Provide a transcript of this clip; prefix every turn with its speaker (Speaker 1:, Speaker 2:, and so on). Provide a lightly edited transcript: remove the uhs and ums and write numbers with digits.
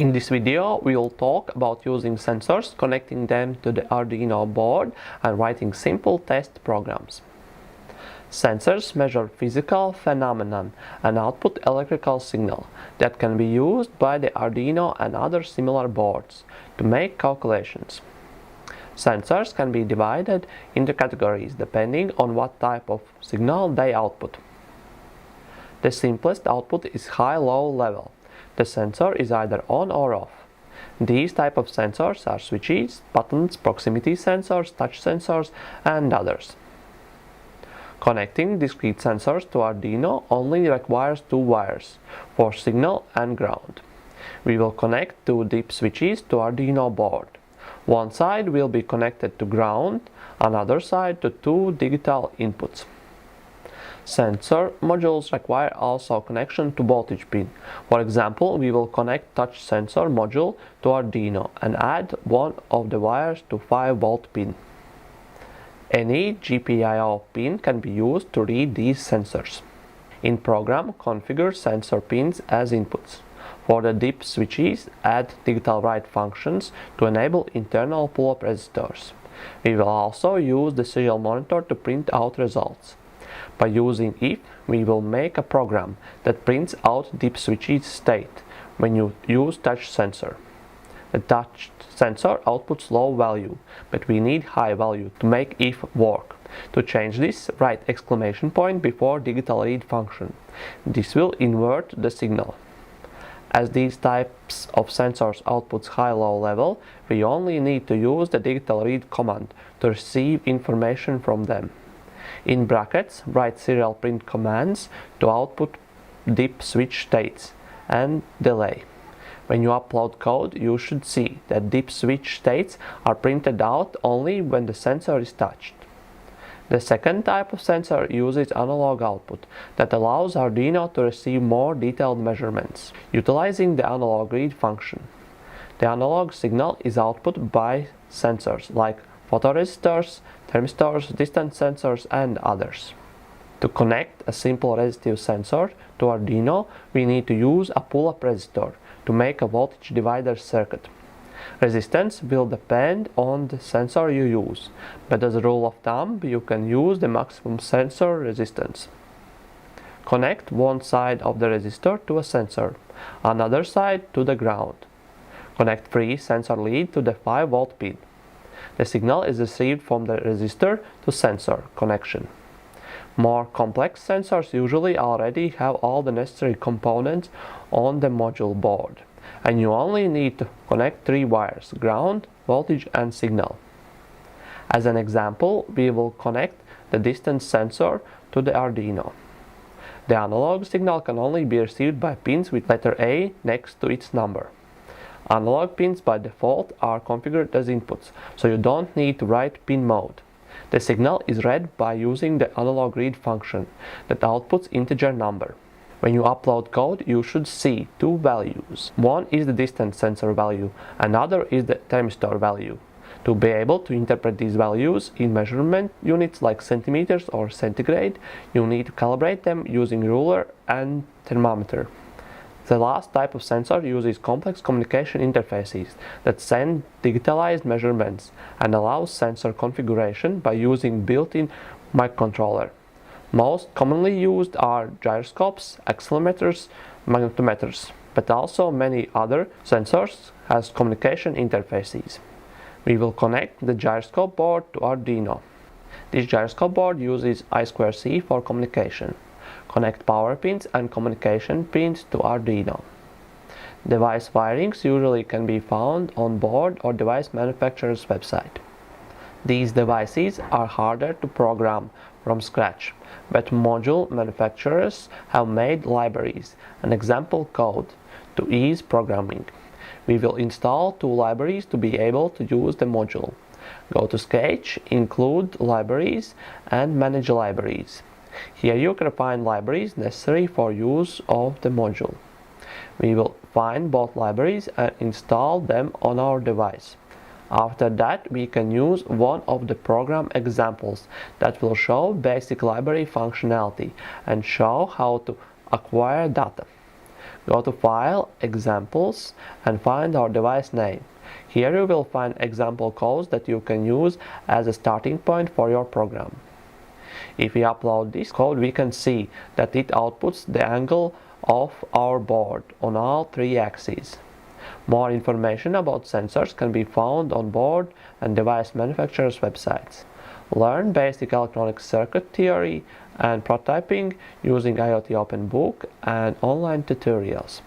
Speaker 1: In this video, we will talk about using sensors, connecting them to the Arduino board and writing simple test programs. Sensors measure physical phenomena and output electrical signal that can be used by the Arduino and other similar boards to make calculations. Sensors can be divided into categories depending on what type of signal they output. The simplest output is high-low level. The sensor is either on or off. These type of sensors are switches, buttons, proximity sensors, touch sensors, and others. Connecting discrete sensors to Arduino only requires two wires for signal and ground. We will connect two deep switches to Arduino board. One side will be connected to ground, another side to two digital inputs. Sensor modules require also connection to voltage pin. For example, we will connect touch sensor module to Arduino and add one of the wires to 5-volt pin. Any GPIO pin can be used to read these sensors. In program, configure sensor pins as inputs. For the deep switches, add digital write functions to enable internal pull-up resistors. We will also use the serial monitor to print out results. By using if, we will make a program that prints out deep switches state when you use touch sensor. The touch sensor outputs low value, but we need high value to make if work. To change this, write exclamation point before digital read function. This will invert the signal. As these types of sensors outputs high-low level, we only need to use the digital read command to receive information from them. In brackets, write serial print commands to output deep switch states and delay. When you upload code, you should see that deep switch states are printed out only when the sensor is touched. The second type of sensor uses analog output that allows Arduino to receive more detailed measurements, utilizing the analog read function. The analog signal is output by sensors like photoresistors, thermistors, distance sensors, and others. To connect a simple resistive sensor to Arduino, we need to use a pull-up resistor to make a voltage divider circuit. Resistance will depend on the sensor you use, but as a rule of thumb, you can use the maximum sensor resistance. Connect one side of the resistor to a sensor, another side to the ground. Connect free sensor lead to the 5-volt pin. The signal is received from the resistor to sensor connection. More complex sensors usually already have all the necessary components on the module board, and you only need to connect 3 wires: ground, voltage, and signal. As an example, we will connect the distance sensor to the Arduino. The analog signal can only be received by pins with letter A next to its number. Analog pins by default are configured as inputs, so you don't need to write pin mode. The signal is read by using the analog read function that outputs integer number. When you upload code, you should see 2 values. One is the distance sensor value, another is the thermistor value. To be able to interpret these values in measurement units like centimeters or centigrade, you need to calibrate them using ruler and thermometer. The last type of sensor uses complex communication interfaces that send digitalized measurements and allows sensor configuration by using built-in microcontroller. Most commonly used are gyroscopes, accelerometers, magnetometers, but also many other sensors has communication interfaces. We will connect the gyroscope board to Arduino. This gyroscope board uses I2C for communication. Connect power pins and communication pins to Arduino. Device wirings usually can be found on board or device manufacturer's website. These devices are harder to program from scratch, but module manufacturers have made libraries and example code to ease programming. We will install 2 libraries to be able to use the module. Go to Sketch, Include Libraries, and Manage Libraries. Here you can find libraries necessary for use of the module. We will find both libraries and install them on our device. After that, we can use one of the program examples that will show basic library functionality and show how to acquire data. Go to File, Examples, and find our device name. Here you will find example codes that you can use as a starting point for your program. If we upload this code, we can see that it outputs the angle of our board on all three axes. More information about sensors can be found on board and device manufacturers' websites. Learn basic electronic circuit theory and prototyping using iot-open book and online tutorials.